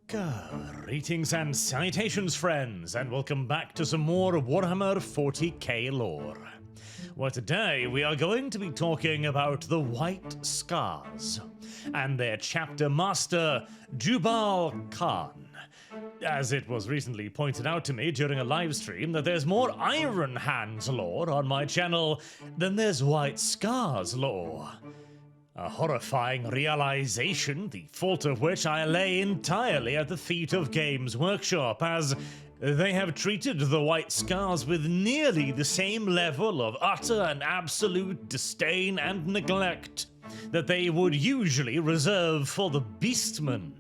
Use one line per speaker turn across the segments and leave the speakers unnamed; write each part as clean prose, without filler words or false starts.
Greetings and salutations, friends, and welcome back to some more Warhammer 40k lore. Well, today we are going to be talking about the White Scars and their chapter master, Jubal Khan. As it was recently pointed out to me during a live stream that there's more Iron Hands lore on my channel than there's White Scars lore. A horrifying realization, the fault of which I lay entirely at the feet of Games Workshop, as they have treated the White Scars with nearly the same level of utter and absolute disdain and neglect that they would usually reserve for the Beastmen.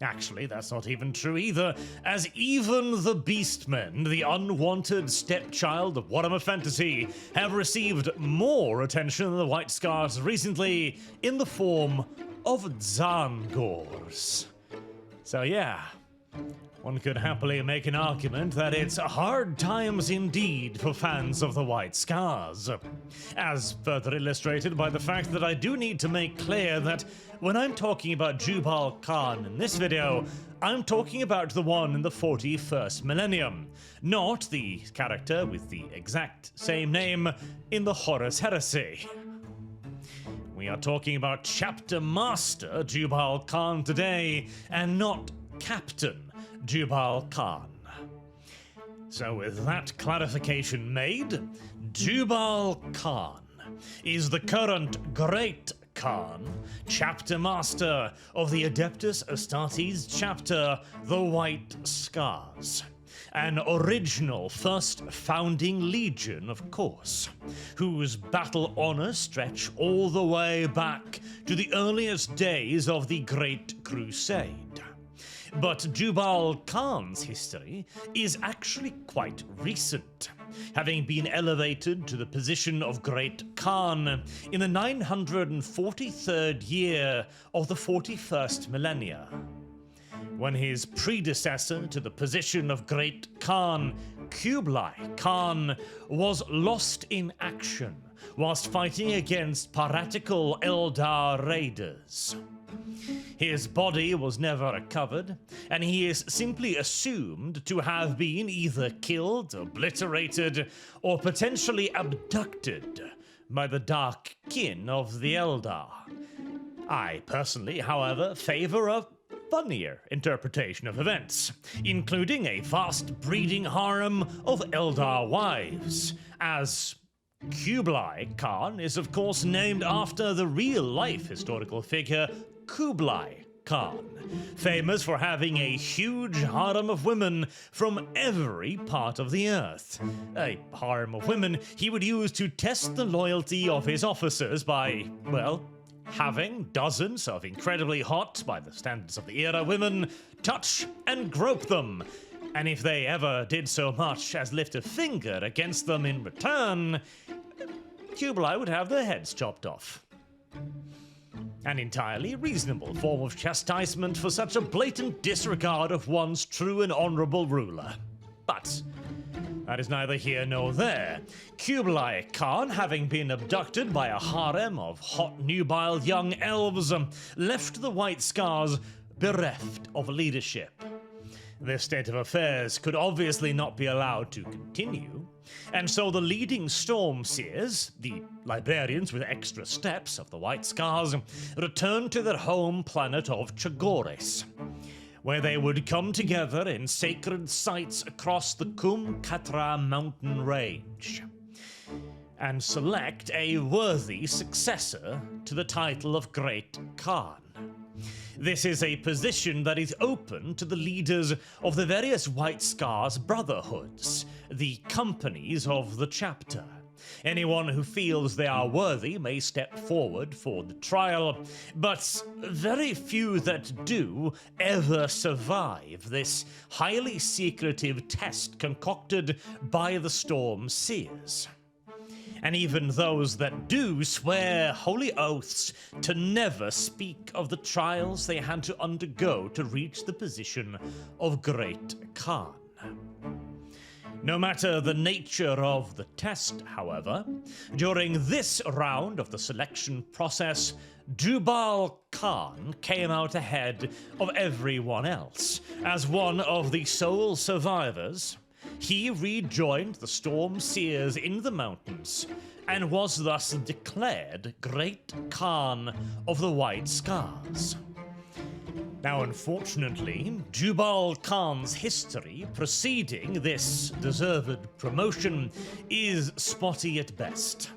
Actually, that's not even true either, as even the Beastmen, the unwanted stepchild of Warhammer Fantasy, have received more attention than the White Scars recently in the form of Zangors. So yeah, one could happily make an argument that it's hard times indeed for fans of the White Scars, as further illustrated by the fact that I do need to make clear that when I'm talking about Jubal Khan in this video, I'm talking about the one in the 41st millennium, not the character with the exact same name in the Horus Heresy. We are talking about Chapter Master Jubal Khan today, and not Captain Jubal Khan. So with that clarification made, Jubal Khan is the current Great Khan, Chapter Master of the Adeptus Astartes chapter, the White Scars. An original first founding legion, of course, whose battle honors stretch all the way back to the earliest days of the Great Crusade. But Jubal Khan's history is actually quite recent, having been elevated to the position of Great Khan in the 943rd year of the 41st millennia, when his predecessor to the position of Great Khan, Jubal Khan, was lost in action whilst fighting against piratical Eldar raiders. His body was never recovered, and he is simply assumed to have been either killed, obliterated, or potentially abducted by the dark kin of the Eldar. I personally, however, favor a funnier interpretation of events, including a vast breeding harem of Eldar wives, as Jubal Khan is of course named after the real-life historical figure Kublai Khan, famous for having a huge harem of women from every part of the earth. A harem of women he would use to test the loyalty of his officers by, well, having dozens of incredibly hot, by the standards of the era, women touch and grope them. And if they ever did so much as lift a finger against them in return, Kublai would have their heads chopped off. An entirely reasonable form of chastisement for such a blatant disregard of one's true and honorable ruler. But that is neither here nor there. Kublai Khan, having been abducted by a harem of hot, nubile young elves, left the White Scars bereft of leadership. This state of affairs could obviously not be allowed to continue, and so the leading Stormseers, the librarians with extra steps of the White Scars, returned to their home planet of Chagoris, where they would come together in sacred sites across the Kum Katra mountain range, and select a worthy successor to the title of Great Khan. This is a position that is open to the leaders of the various White Scars brotherhoods, the companies of the chapter. Anyone who feels they are worthy may step forward for the trial, but very few that do ever survive this highly secretive test concocted by the Stormseers. And even those that do swear holy oaths to never speak of the trials they had to undergo to reach the position of Great Khan. No matter the nature of the test, however, during this round of the selection process, Jubal Khan came out ahead of everyone else. As one of the sole survivors, he rejoined the Storm Seers in the mountains and was thus declared Great Khan of the White Scars. Now, unfortunately, Jubal Khan's history preceding this deserved promotion is spotty at best.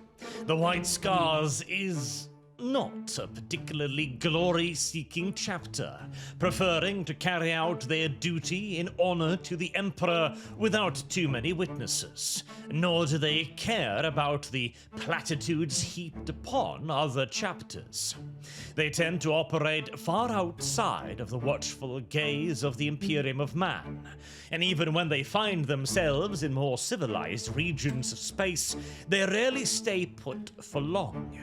The White Scars is not a particularly glory-seeking chapter, preferring to carry out their duty in honor to the Emperor without too many witnesses, nor do they care about the platitudes heaped upon other chapters. They tend to operate far outside of the watchful gaze of the Imperium of Man, and even when they find themselves in more civilized regions of space, they rarely stay put for long.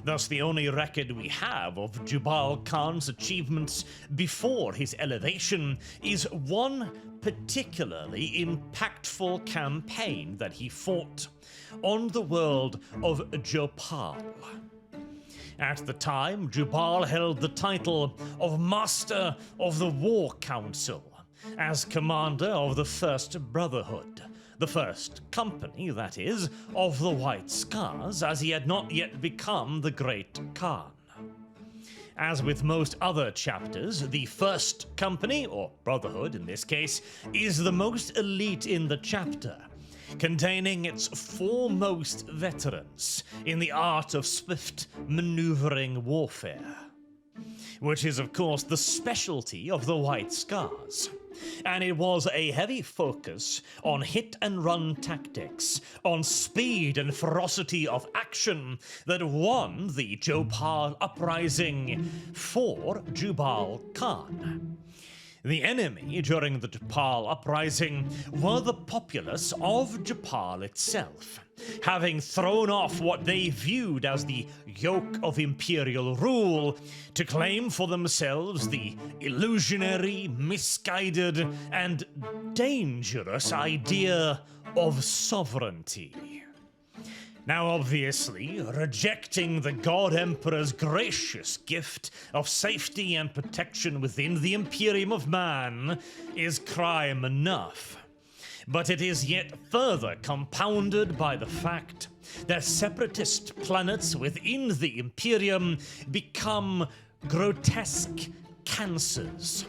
Thus, the only record we have of Jubal Khan's achievements before his elevation is one particularly impactful campaign that he fought on the world of Jopal. At the time, Jubal held the title of Master of the War Council, as commander of the First Brotherhood, the first company, that is, of the White Scars, as he had not yet become the Great Khan. As with most other chapters, the first company, or brotherhood in this case, is the most elite in the chapter, containing its foremost veterans in the art of swift maneuvering warfare, which is of course the specialty of the White Scars. And it was a heavy focus on hit-and-run tactics, on speed and ferocity of action that won the Jopal uprising for Jubal Khan. The enemy during the Jopal uprising were the populace of Jopal itself, having thrown off what they viewed as the yoke of imperial rule to claim for themselves the illusionary, misguided, and dangerous idea of sovereignty. Now, obviously, rejecting the God Emperor's gracious gift of safety and protection within the Imperium of Man is crime enough. But it is yet further compounded by the fact that separatist planets within the Imperium become grotesque cancers,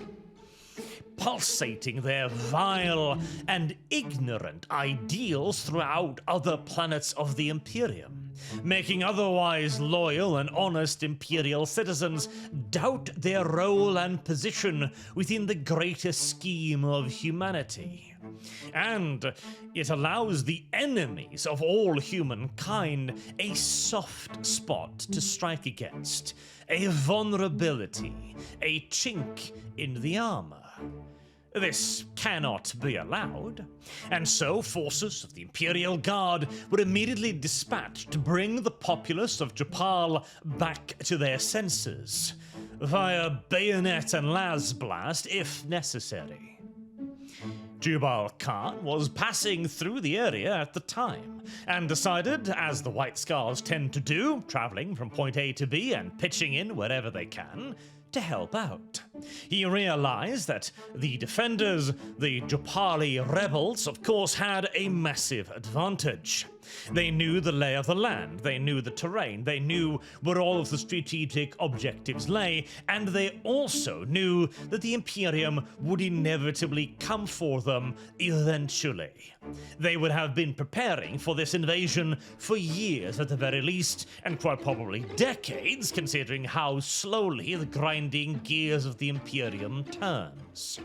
pulsating their vile and ignorant ideals throughout other planets of the Imperium, making otherwise loyal and honest Imperial citizens doubt their role and position within the greater scheme of humanity. And it allows the enemies of all humankind a soft spot to strike against, a vulnerability, a chink in the armor. This cannot be allowed, and so forces of the Imperial Guard were immediately dispatched to bring the populace of Jopal back to their senses, via bayonet and las blast if necessary. Jubal Khan was passing through the area at the time, and decided, as the White Scars tend to do, traveling from point A to B and pitching in wherever they can, to help out. He realized that the defenders, the Jopali rebels, of course, had a massive advantage. They knew the lay of the land, they knew the terrain, they knew where all of the strategic objectives lay, and they also knew that the Imperium would inevitably come for them eventually. They would have been preparing for this invasion for years at the very least, and quite probably decades, considering how slowly the grinding gears of the Imperium turns.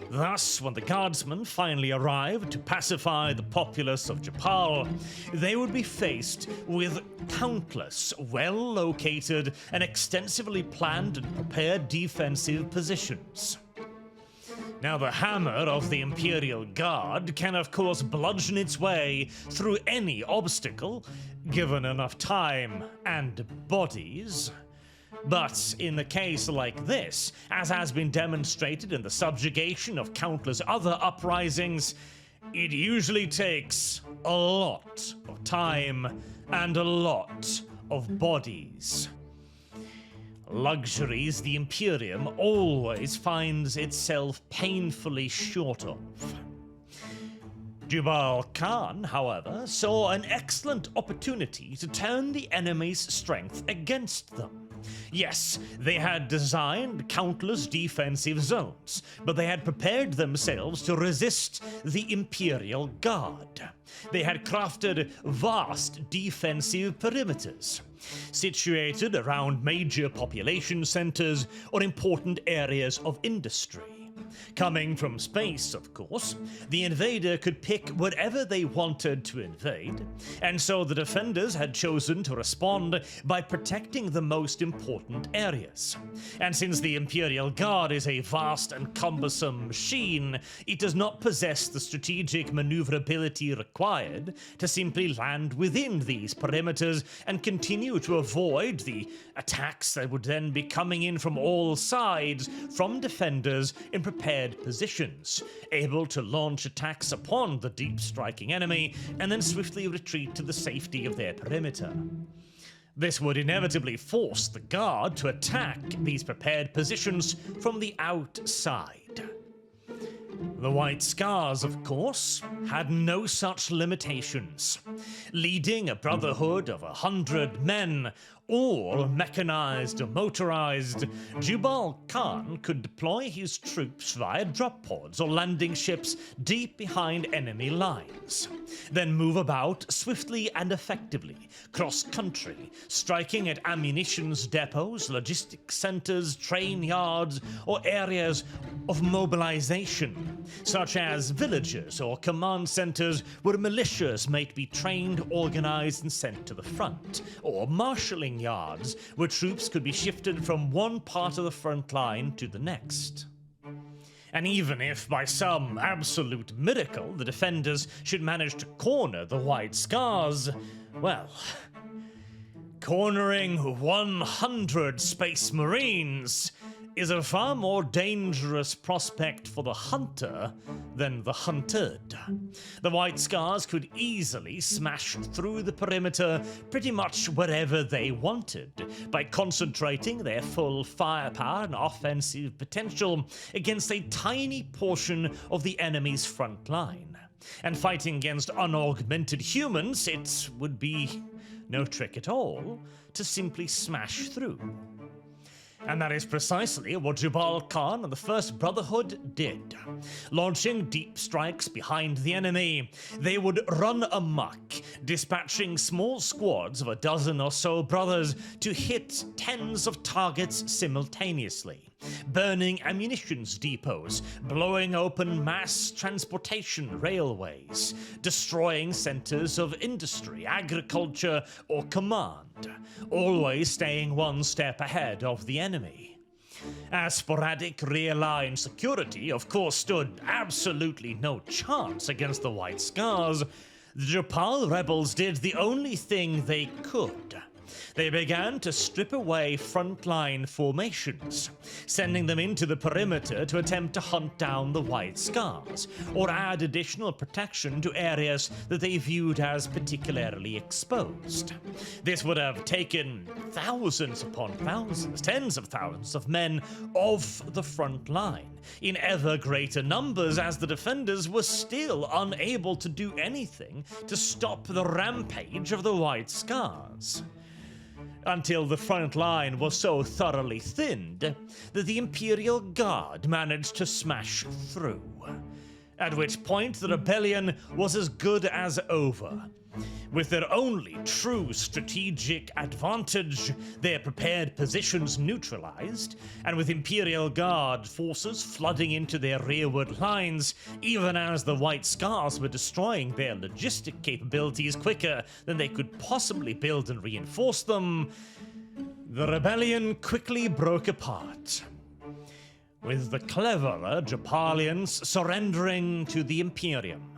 Thus, when the guardsmen finally arrived to pacify the populace of Jopal, they would be faced with countless well-located and extensively planned and prepared defensive positions. Now, the hammer of the Imperial Guard can, of course, bludgeon its way through any obstacle, given enough time and bodies. But in a case like this, as has been demonstrated in the subjugation of countless other uprisings, it usually takes a lot of time and a lot of bodies. Luxuries the Imperium always finds itself painfully short of. Jubal Khan, however, saw an excellent opportunity to turn the enemy's strength against them. Yes, they had designed countless defensive zones, but they had prepared themselves to resist the Imperial Guard. They had crafted vast defensive perimeters, situated around major population centers or important areas of industry. Coming from space, of course, the invader could pick whatever they wanted to invade, and so the defenders had chosen to respond by protecting the most important areas. And since the Imperial Guard is a vast and cumbersome machine, it does not possess the strategic maneuverability required to simply land within these perimeters and continue to avoid the attacks that would then be coming in from all sides from defenders in prepared positions, able to launch attacks upon the deep-striking enemy and then swiftly retreat to the safety of their perimeter. This would inevitably force the Guard to attack these prepared positions from the outside. The White Scars, of course, had no such limitations. Leading a brotherhood of 100 men, all mechanized or motorized, Jubal Khan could deploy his troops via drop pods or landing ships deep behind enemy lines, then move about swiftly and effectively cross-country, striking at ammunitions depots, logistics centers, train yards, or areas of mobilization, such as villages or command centers where militias might be trained, organized, and sent to the front, or marshalling yards where troops could be shifted from one part of the front line to the next. And even if by some absolute miracle the defenders should manage to corner the White Scars, well, cornering 100 Space Marines is a far more dangerous prospect for the hunter than the hunted. The White Scars could easily smash through the perimeter pretty much wherever they wanted by concentrating their full firepower and offensive potential against a tiny portion of the enemy's front line. And fighting against unaugmented humans, it would be no trick at all to simply smash through. And that is precisely what Jubal Khan and the First Brotherhood did. Launching deep strikes behind the enemy, they would run amok, dispatching small squads of a dozen or so brothers to hit tens of targets simultaneously, burning ammunitions depots, blowing open mass transportation railways, destroying centers of industry, agriculture, or command, always staying one step ahead of the enemy. As sporadic rear-line security, of course, stood absolutely no chance against the White Scars, the Jubal rebels did the only thing they could. They began to strip away frontline formations, sending them into the perimeter to attempt to hunt down the White Scars, or add additional protection to areas that they viewed as particularly exposed. This would have taken thousands upon thousands, tens of thousands of men off the front line, in ever greater numbers, as the defenders were still unable to do anything to stop the rampage of the White Scars. Until the front line was so thoroughly thinned that the Imperial Guard managed to smash through, at which point the rebellion was as good as over. With their only true strategic advantage, their prepared positions neutralized, and with Imperial Guard forces flooding into their rearward lines, even as the White Scars were destroying their logistic capabilities quicker than they could possibly build and reinforce them, the rebellion quickly broke apart, with the cleverer Jubalians surrendering to the Imperium,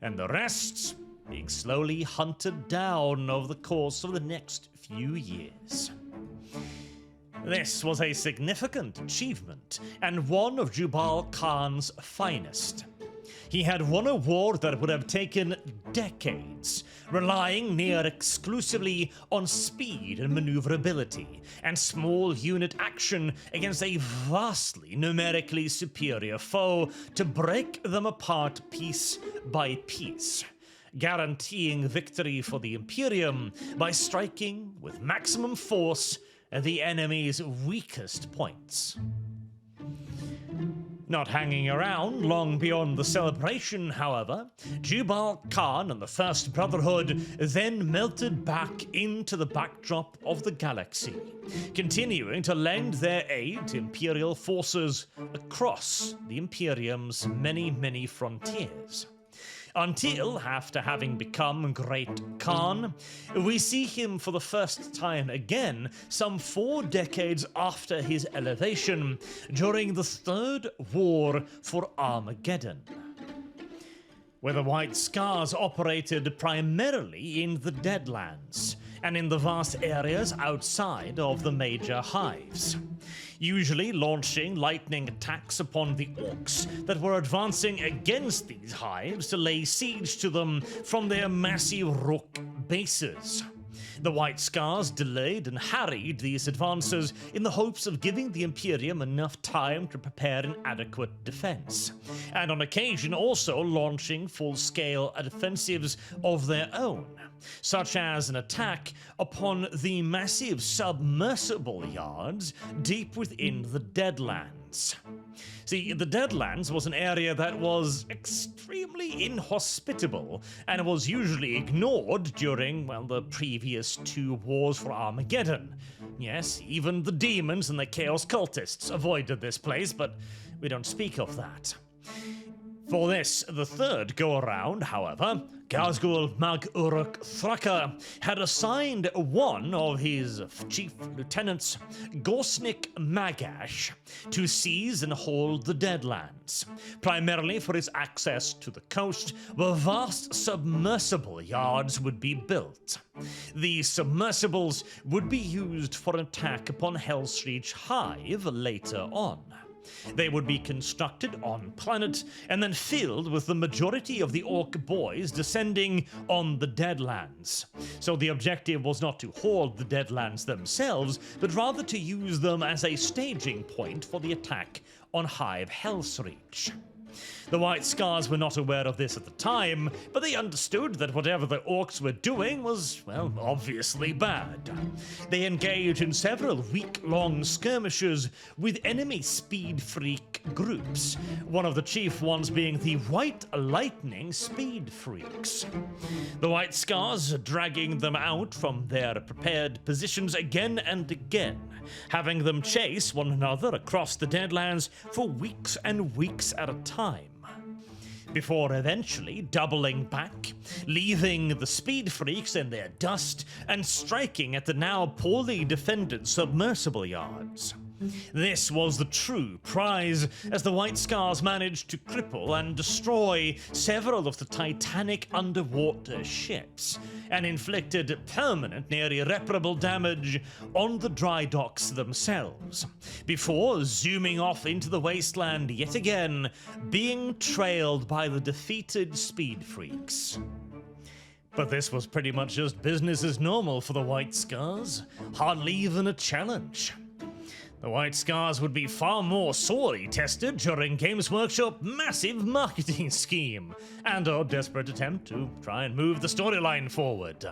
and the rest being slowly hunted down over the course of the next few years. This was a significant achievement, and one of Jubal Khan's finest. He had won a war that would have taken decades, relying near exclusively on speed and maneuverability, and small unit action against a vastly numerically superior foe to break them apart piece by piece, guaranteeing victory for the Imperium by striking with maximum force at the enemy's weakest points. Not hanging around long beyond the celebration, however, Jubal Khan and the First Brotherhood then melted back into the backdrop of the galaxy, continuing to lend their aid to Imperial forces across the Imperium's many frontiers. Until, after having become Great Khan, we see him for the first time again some 4 decades after his elevation during the Third War for Armageddon, where the White Scars operated primarily in the Deadlands and in the vast areas outside of the major hives, usually launching lightning attacks upon the orcs that were advancing against these hives to lay siege to them from their massive rook bases. The White Scars delayed and harried these advances in the hopes of giving the Imperium enough time to prepare an adequate defense, and on occasion also launching full-scale offensives of their own, such as an attack upon the massive submersible yards deep within the Deadlands. See, the Deadlands was an area that was extremely inhospitable and was usually ignored during, well, the previous 2 wars for Armageddon. Yes, even the demons and the Chaos cultists avoided this place, but we don't speak of that. For this, the third go-around, however, Ghazghul Mag Uruk Thraka had assigned one of his chief lieutenants, Gorsnik Magash, to seize and hold the Deadlands, primarily for his access to the coast, where vast submersible yards would be built. These submersibles would be used for an attack upon Hellsreach Hive later on. They would be constructed on planet and then filled with the majority of the orc boys descending on the Deadlands. So the objective was not to hold the Deadlands themselves, but rather to use them as a staging point for the attack on Hive Hellsreach. The White Scars were not aware of this at the time, but they understood that whatever the orcs were doing was, well, obviously bad. They engaged in several week-long skirmishes with enemy speed freak groups, one of the chief ones being the White Lightning Speed Freaks. The White Scars dragging them out from their prepared positions again and again, having them chase one another across the Deadlands for weeks and weeks at a time, before eventually doubling back, leaving the speed freaks in their dust and striking at the now poorly defended submersible yards. This was the true prize, as the White Scars managed to cripple and destroy several of the Titanic underwater ships, and inflicted permanent, near irreparable damage on the dry docks themselves, before zooming off into the wasteland yet again, being trailed by the defeated speed freaks. But this was pretty much just business as normal for the White Scars, hardly even a challenge. The White Scars would be far more sorely tested during Games Workshop's massive marketing scheme and our desperate attempt to try and move the storyline forward.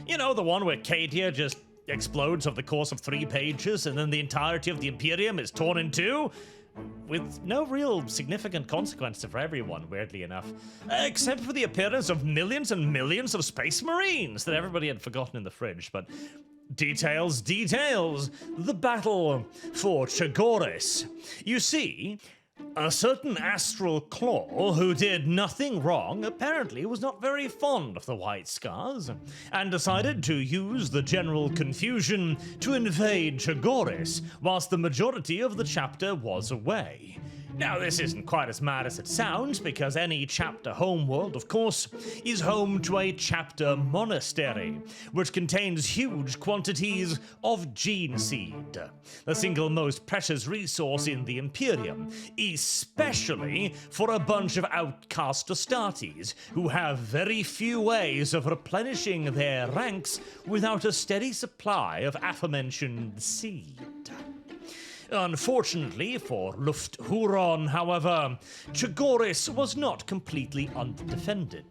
You know, the one where Cadia just explodes over the course of 3 pages and then the entirety of the Imperium is torn in 2? With no real significant consequence for everyone, weirdly enough, except for the appearance of millions and millions of Space Marines that everybody had forgotten in the fridge, but details. The battle for Chagoris. You see, a certain Astral Claw, who did nothing wrong, apparently was not very fond of the White Scars, and decided to use the general confusion to invade Chagoris whilst the majority of the chapter was away, Now, this isn't quite as mad as it sounds, because any chapter homeworld, of course, is home to a chapter monastery, which contains huge quantities of gene seed, the single most precious resource in the Imperium, especially for a bunch of outcast Astartes who have very few ways of replenishing their ranks without a steady supply of aforementioned seed. Unfortunately for Luft Huron, however, Chagoris was not completely undefended.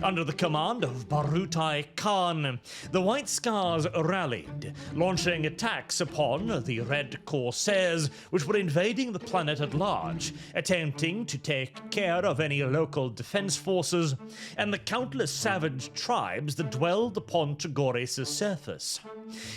Under the command of Jaghatai Khan, the White Scars rallied, launching attacks upon the Red Corsairs, which were invading the planet at large, attempting to take care of any local defense forces and the countless savage tribes that dwelled upon Chagoris' surface.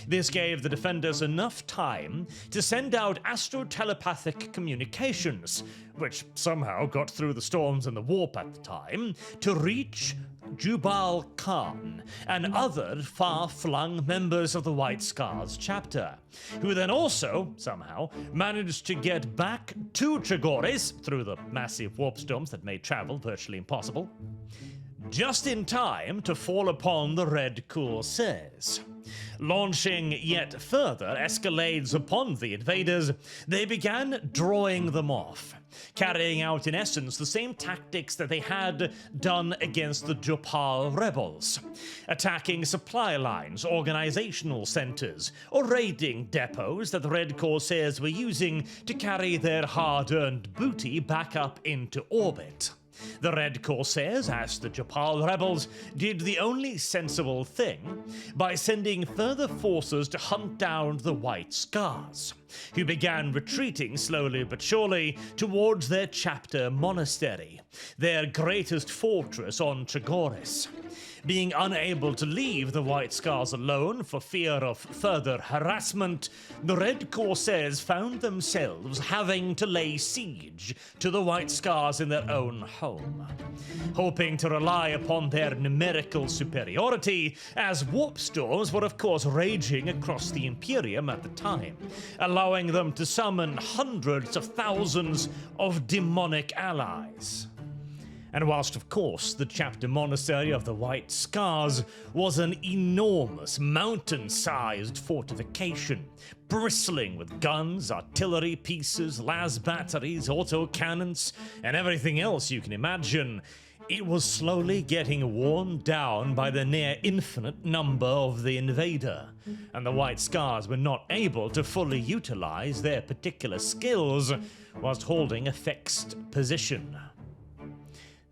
This gave the defenders enough time to send out astro-telepathic communications, which somehow got through the storms and the warp at the time, to reach Jubal Khan and other far-flung members of the White Scars chapter, who then also, somehow, managed to get back to Chagoris through the massive warp storms that made travel virtually impossible, just in time to fall upon the Red Corsairs. Launching yet further escalades upon the invaders, they began drawing them off, carrying out in essence the same tactics that they had done against the Jopal rebels, attacking supply lines, organizational centers, or raiding depots that the Red Corsairs were using to carry their hard-earned booty back up into orbit. The Red Corsairs, as the Jopal rebels, did the only sensible thing by sending further forces to hunt down the White Scars, who began retreating slowly but surely towards their chapter monastery, their greatest fortress on Chagoris. Being unable to leave the White Scars alone for fear of further harassment, the Red Corsairs found themselves having to lay siege to the White Scars in their own home, hoping to rely upon their numerical superiority, as warp storms were of course raging across the Imperium at the time, allowing them to summon hundreds of thousands of demonic allies. And whilst, of course, the chapter monastery of the White Scars was an enormous, mountain-sized fortification, bristling with guns, artillery pieces, las batteries, autocannons, and everything else you can imagine, it was slowly getting worn down by the near-infinite number of the invader, and the White Scars were not able to fully utilize their particular skills whilst holding a fixed position.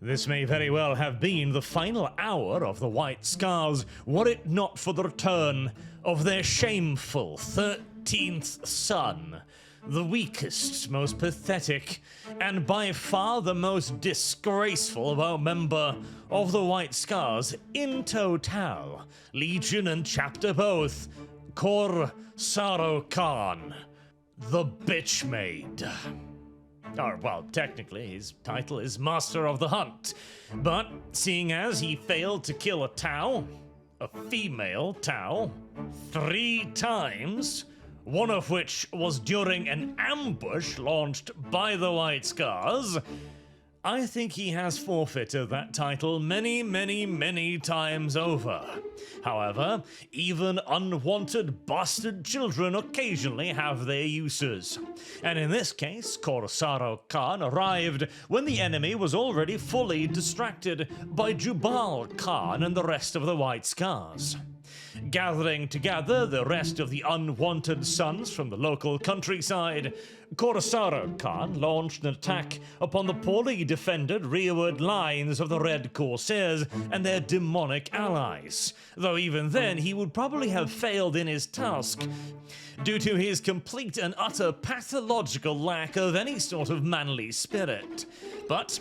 This may very well have been the final hour of the White Scars, were it not for the return of their shameful 13th son, the weakest, most pathetic, and by far the most disgraceful of our member of the White Scars in total, Legion and Chapter both, kor'sarro Khan, the Bitch Maid. Or, well, technically, his title is Master of the Hunt, but seeing as he failed to kill a Tau, a female Tau, 3 times, one of which was during an ambush launched by the White Scars, I think he has forfeited that title many, many, many times over. However, even unwanted bastard children occasionally have their uses. And in this case, kor'sarro Khan arrived when the enemy was already fully distracted by Jubal Khan and the rest of the White Scars. Gathering together the rest of the unwanted sons from the local countryside, kor'sarro Khan launched an attack upon the poorly defended rearward lines of the Red Corsairs and their demonic allies, though even then he would probably have failed in his task due to his complete and utter pathological lack of any sort of manly spirit. But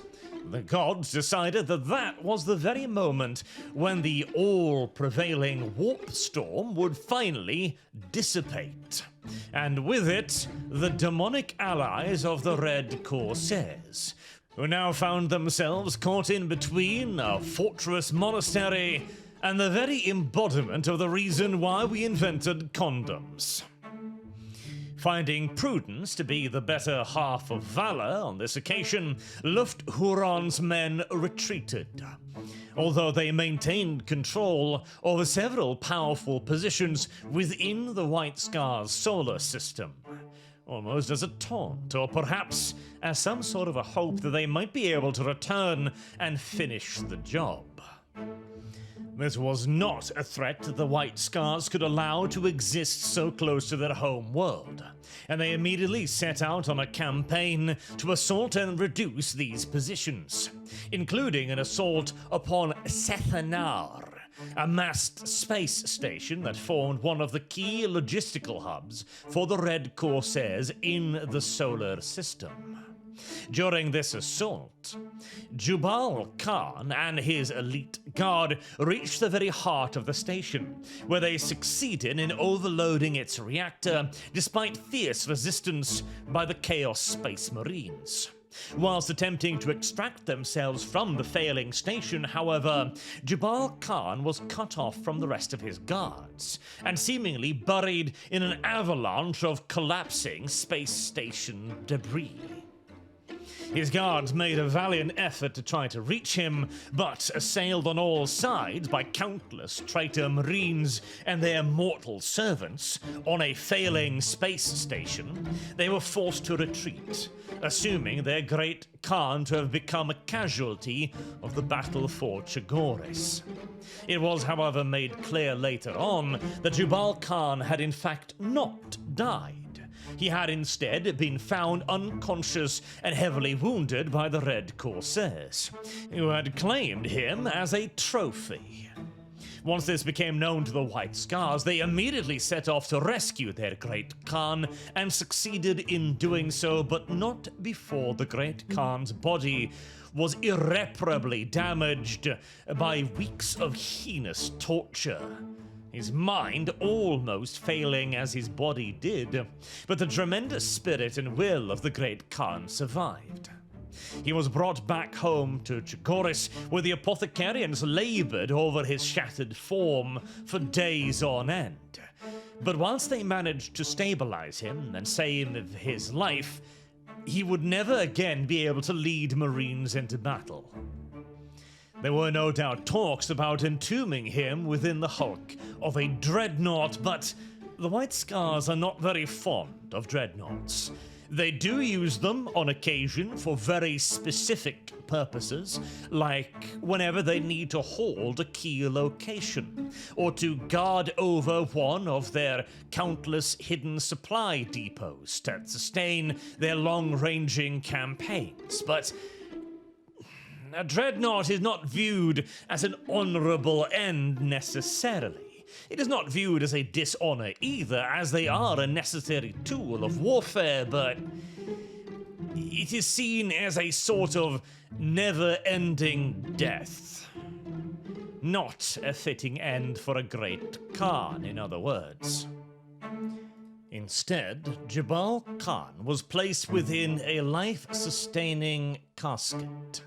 the gods decided that that was the very moment when the all-prevailing warp storm would finally dissipate, and with it, the demonic allies of the Red Corsairs, who now found themselves caught in between a fortress monastery and the very embodiment of the reason why we invented condoms. Finding prudence to be the better half of valor on this occasion, Luft-Huron's men retreated, although they maintained control over several powerful positions within the White Scar's solar system, almost as a taunt, or perhaps as some sort of a hope that they might be able to return and finish the job. This was not a threat that the White Scars could allow to exist so close to their home world, and they immediately set out on a campaign to assault and reduce these positions, including an assault upon Sethanar, a massed space station that formed one of the key logistical hubs for the Red Corsairs in the solar system. During this assault, Jubal Khan and his elite guard reached the very heart of the station, where they succeeded in overloading its reactor despite fierce resistance by the Chaos Space Marines. Whilst attempting to extract themselves from the failing station, however, Jubal Khan was cut off from the rest of his guards, and seemingly buried in an avalanche of collapsing space station debris. His guards made a valiant effort to try to reach him, but assailed on all sides by countless traitor Marines and their mortal servants on a failing space station, they were forced to retreat, assuming their great Khan to have become a casualty of the battle for Chagoris. It was, however, made clear later on that Jubal Khan had in fact not died. He had instead been found unconscious and heavily wounded by the Red Corsairs, who had claimed him as a trophy. Once this became known to the White Scars, they immediately set off to rescue their great Khan and succeeded in doing so, but not before the great Khan's body was irreparably damaged by weeks of heinous torture. His mind almost failing as his body did, but the tremendous spirit and will of the great Khan survived. He was brought back home to Chagoris, where the apothecarians labored over his shattered form for days on end. But whilst they managed to stabilize him and save his life, he would never again be able to lead Marines into battle. There were no doubt talks about entombing him within the hulk of a dreadnought, but the White Scars are not very fond of dreadnoughts. They do use them on occasion for very specific purposes, like whenever they need to hold a key location, or to guard over one of their countless hidden supply depots to sustain their long-ranging campaigns. But a dreadnought is not viewed as an honorable end necessarily. It is not viewed as a dishonor either, as they are a necessary tool of warfare, but it is seen as a sort of never-ending death. Not a fitting end for a great Khan, in other words. Instead, Jubal Khan was placed within a life-sustaining casket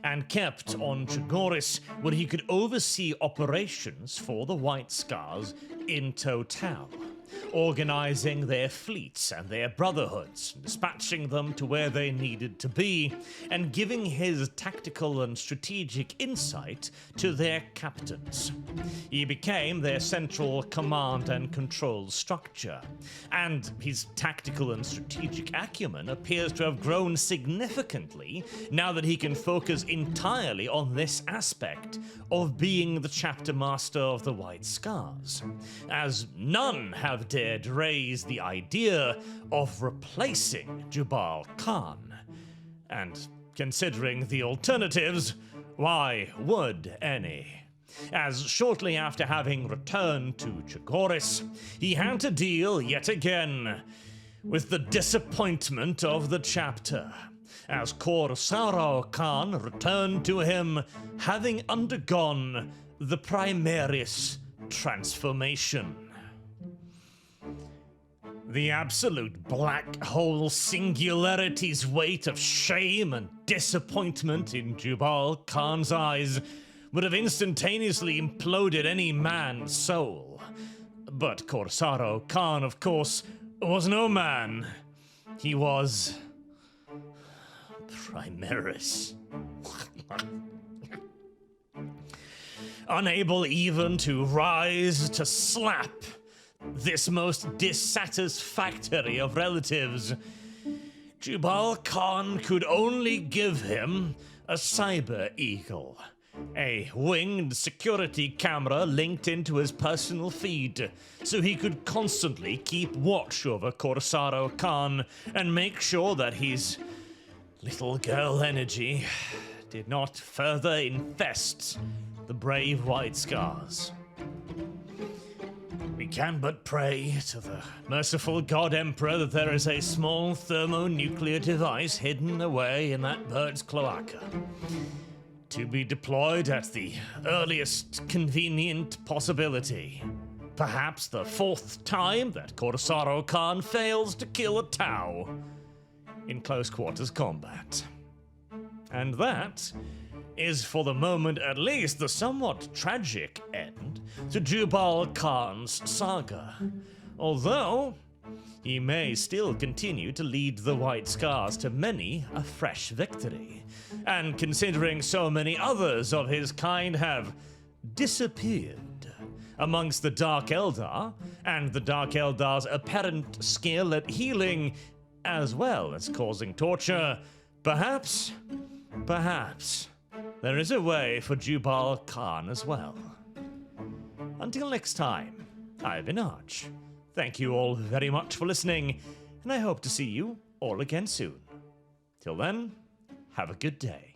and kept on Chagoris, where he could oversee operations for the White Scars in total, organizing their fleets and their brotherhoods, dispatching them to where they needed to be, and giving his tactical and strategic insight to their captains. He became their central command and control structure, and his tactical and strategic acumen appears to have grown significantly now that he can focus entirely on this aspect of being the chapter master of the White Scars, as none have dared raise the idea of replacing Jubal Khan. And considering the alternatives, why would any? As shortly after having returned to Chagoris, he had to deal yet again with the disappointment of the chapter, as kor'sarro Khan returned to him, having undergone the Primaris transformation. The absolute black hole singularity's weight of shame and disappointment in Jubal Khan's eyes would have instantaneously imploded any man's soul. But kor'sarro Khan, of course, was no man. He was Primaris. Unable even to rise to slap this most dissatisfactory of relatives, Jubal Khan could only give him a cyber eagle, a winged security camera linked into his personal feed, so he could constantly keep watch over kor'sarro Khan and make sure that his little girl energy did not further infest the brave White Scars. We can but pray to the merciful God Emperor that there is a small thermonuclear device hidden away in that bird's cloaca, to be deployed at the earliest convenient possibility. Perhaps the fourth time that kor'sarro Khan fails to kill a Tau in close quarters combat. And that is, for the moment at least, the somewhat tragic end to Jubal Khan's saga. Although he may still continue to lead the White Scars to many a fresh victory. And considering so many others of his kind have disappeared amongst the Dark Eldar, and the Dark Eldar's apparent skill at healing as well as causing torture, perhaps there is a way for Jubal Khan as well. Until next time, I've been Arch. Thank you all very much for listening, and I hope to see you all again soon. Till then, have a good day.